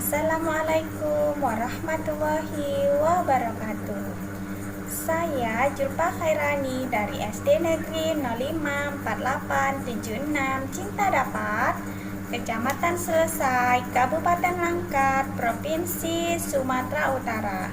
Assalamualaikum warahmatullahi wabarakatuh. Saya Julfa Khairani dari SD Negeri 054876 Cinta Dapat, Kecamatan Selesai, Kabupaten Langkat, Provinsi Sumatera Utara.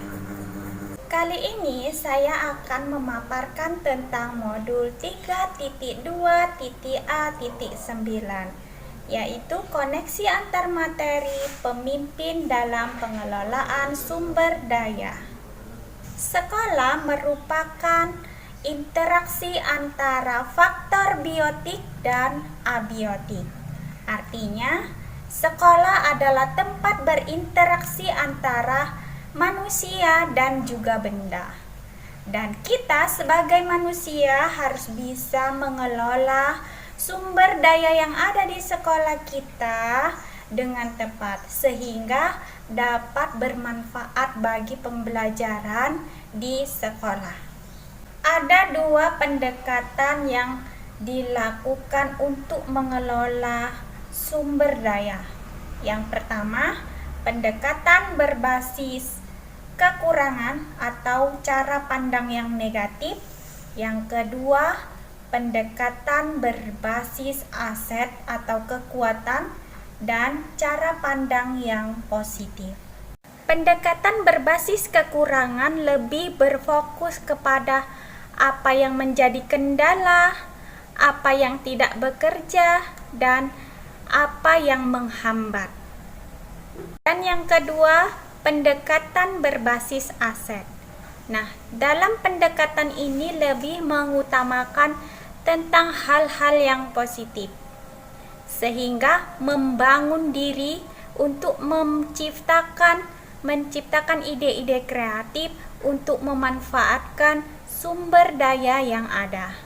Kali ini saya akan memaparkan tentang modul 3.2.A.9, yaitu koneksi antar materi pemimpin dalam pengelolaan sumber daya. Sekolah merupakan interaksi antara faktor biotik dan abiotik. Artinya, sekolah adalah tempat berinteraksi antara manusia dan juga benda. Dan kita sebagai manusia harus bisa mengelola sumber daya yang ada di sekolah kita dengan tepat sehingga dapat bermanfaat bagi pembelajaran di sekolah. Ada dua pendekatan yang dilakukan untuk mengelola sumber daya. Yang pertama, pendekatan berbasis kekurangan atau cara pandang yang negatif. Yang kedua, pendekatan berbasis aset atau kekuatan dan cara pandang yang positif. Pendekatan berbasis kekurangan lebih berfokus kepada apa yang menjadi kendala, apa yang tidak bekerja, dan apa yang menghambat. Dan yang kedua, pendekatan berbasis aset. Nah, dalam pendekatan ini lebih mengutamakan tentang hal-hal yang positif, sehingga membangun diri untuk menciptakan ide-ide kreatif untuk memanfaatkan sumber daya yang ada.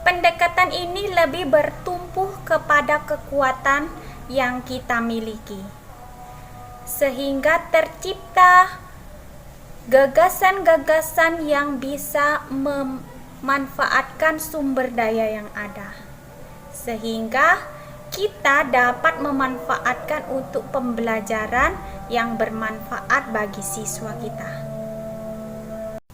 Pendekatan ini lebih bertumpu kepada kekuatan yang kita miliki, sehingga tercipta gagasan-gagasan yang bisa memanfaatkan sumber daya yang ada, sehingga kita dapat memanfaatkan untuk pembelajaran yang bermanfaat bagi siswa kita.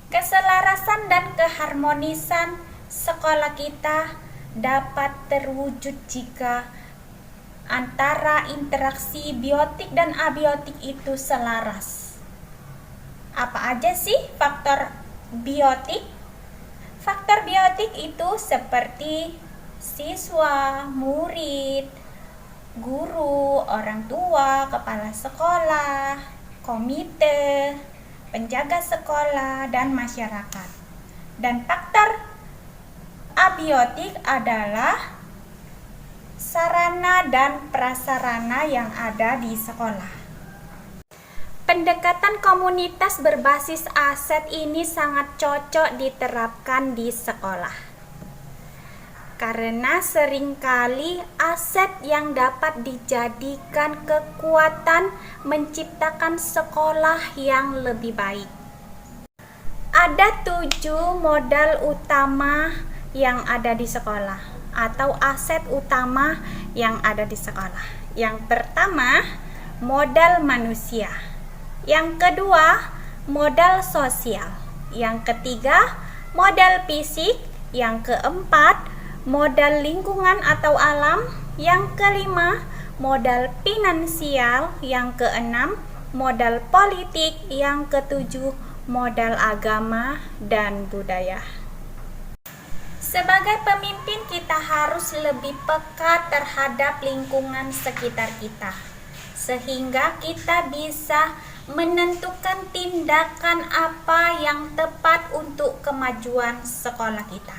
Keselarasan dan keharmonisan sekolah kita dapat terwujud jika antara interaksi biotik dan abiotik itu selaras. Apa aja sih faktor biotik? Faktor biotik itu seperti siswa, murid, guru, orang tua, kepala sekolah, komite, penjaga sekolah, dan masyarakat. Dan faktor abiotik adalah sarana dan prasarana yang ada di sekolah. Pendekatan komunitas berbasis aset ini sangat cocok diterapkan di sekolah, karena seringkali aset yang dapat dijadikan kekuatan menciptakan sekolah yang lebih baik. Ada 7 modal utama yang ada di sekolah atau aset utama yang ada di sekolah. Yang pertama, modal manusia. Yang kedua, modal sosial. Yang ketiga, modal fisik. Yang keempat, modal lingkungan atau alam. Yang kelima, modal finansial. Yang keenam, modal politik. Yang ketujuh, modal agama dan budaya. Sebagai pemimpin, kita harus lebih peka terhadap lingkungan sekitar kita, sehingga kita bisa menentukan tindakan apa yang tepat untuk kemajuan sekolah kita.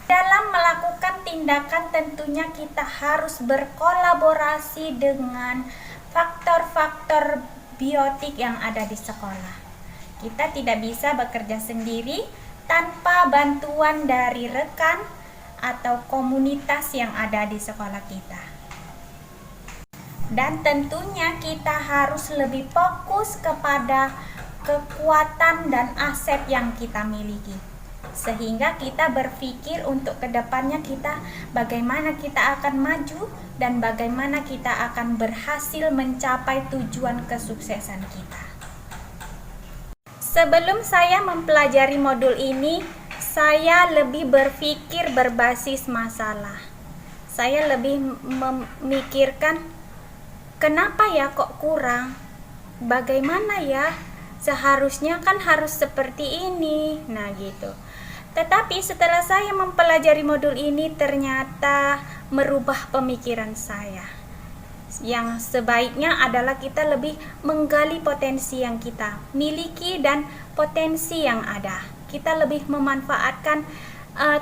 Dalam melakukan tindakan, tentunya kita harus berkolaborasi dengan faktor-faktor biotik yang ada di sekolah. Kita tidak bisa bekerja sendiri tanpa bantuan dari rekan atau komunitas yang ada di sekolah kita. Dan tentunya kita harus lebih fokus kepada kekuatan dan aset yang kita miliki. sehingga kita berpikir untuk kedepannya kita bagaimana kita akan maju dan bagaimana kita akan berhasil mencapai tujuan kesuksesan kita. Sebelum saya mempelajari modul ini, saya lebih berpikir berbasis masalah. Saya lebih memikirkan kenapa ya kok kurang? Bagaimana ya? Seharusnya kan harus seperti ini. Nah gitu. Tetapi setelah saya mempelajari modul ini ternyata merubah pemikiran saya. Yang sebaiknya adalah kita lebih menggali potensi yang kita miliki dan potensi yang ada. Kita lebih memanfaatkan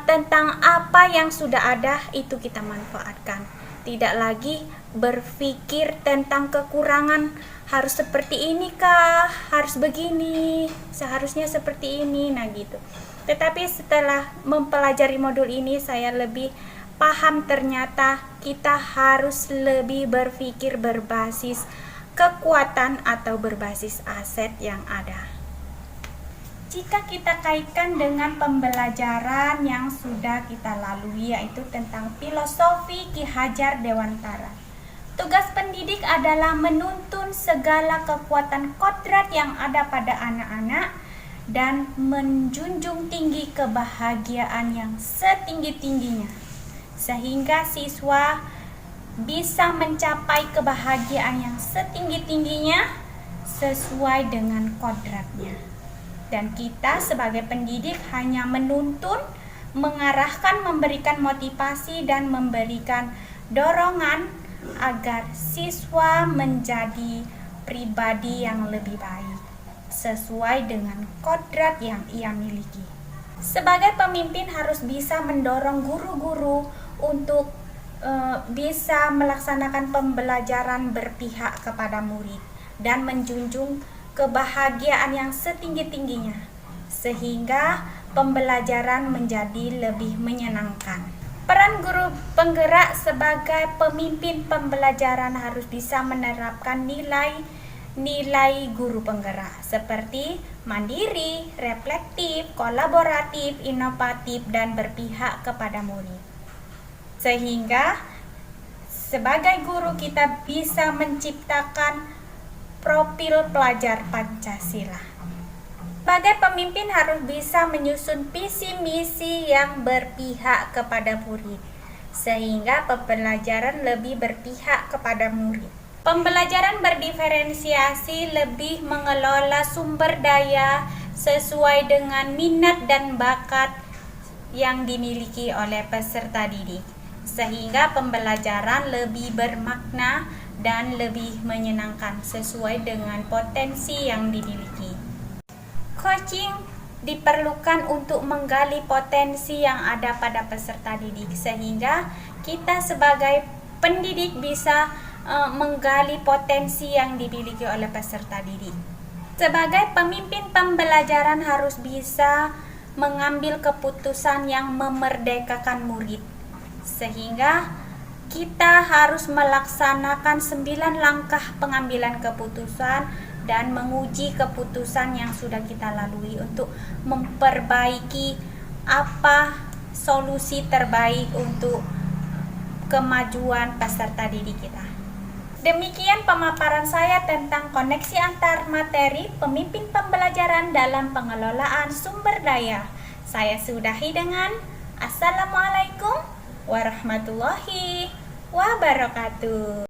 tentang apa yang sudah ada, itu kita manfaatkan. Tidak lagi berpikir tentang kekurangan, harus seperti ini kah, harus begini, seharusnya seperti ini, nah gitu. Tetapi setelah mempelajari modul ini saya lebih paham ternyata kita harus lebih berpikir berbasis kekuatan atau berbasis aset yang ada. Jika kita kaitkan dengan pembelajaran yang sudah kita lalui, yaitu tentang filosofi Ki Hajar Dewantara. Tugas pendidik adalah menuntun segala kekuatan kodrat yang ada pada anak-anak dan menjunjung tinggi kebahagiaan yang setinggi-tingginya, sehingga siswa bisa mencapai kebahagiaan yang setinggi-tingginya sesuai dengan kodratnya. Dan kita sebagai pendidik hanya menuntun, mengarahkan, memberikan motivasi dan memberikan dorongan agar siswa menjadi pribadi yang lebih baik sesuai dengan kodrat yang ia miliki. Sebagai pemimpin harus bisa mendorong guru-guru untuk bisa melaksanakan pembelajaran berpihak kepada murid dan menjunjung kebahagiaan yang setinggi-tingginya sehingga pembelajaran menjadi lebih menyenangkan. Peran guru penggerak sebagai pemimpin pembelajaran harus bisa menerapkan nilai guru penggerak seperti mandiri, reflektif, kolaboratif, inovatif, dan berpihak kepada murid. Sehingga sebagai guru kita bisa menciptakan profil pelajar Pancasila. Sebagai pemimpin harus bisa menyusun visi misi yang berpihak kepada murid, sehingga pembelajaran lebih berpihak kepada murid. Pembelajaran berdiferensiasi lebih mengelola sumber daya sesuai dengan minat dan bakat yang dimiliki oleh peserta didik, sehingga pembelajaran lebih bermakna dan lebih menyenangkan sesuai dengan potensi yang dimiliki. Coaching diperlukan untuk menggali potensi yang ada pada peserta didik sehingga kita sebagai pendidik bisa menggali potensi yang dimiliki oleh peserta didik. Sebagai pemimpin pembelajaran harus bisa mengambil keputusan yang memerdekakan murid sehingga kita harus melaksanakan 9 langkah pengambilan keputusan dan menguji keputusan yang sudah kita lalui untuk memperbaiki apa solusi terbaik untuk kemajuan peserta didik kita. Demikian pemaparan saya tentang koneksi antar materi pemimpin pembelajaran dalam pengelolaan sumber daya. Saya sudahi dengan Assalamualaikum warahmatullahi wabarakatuh.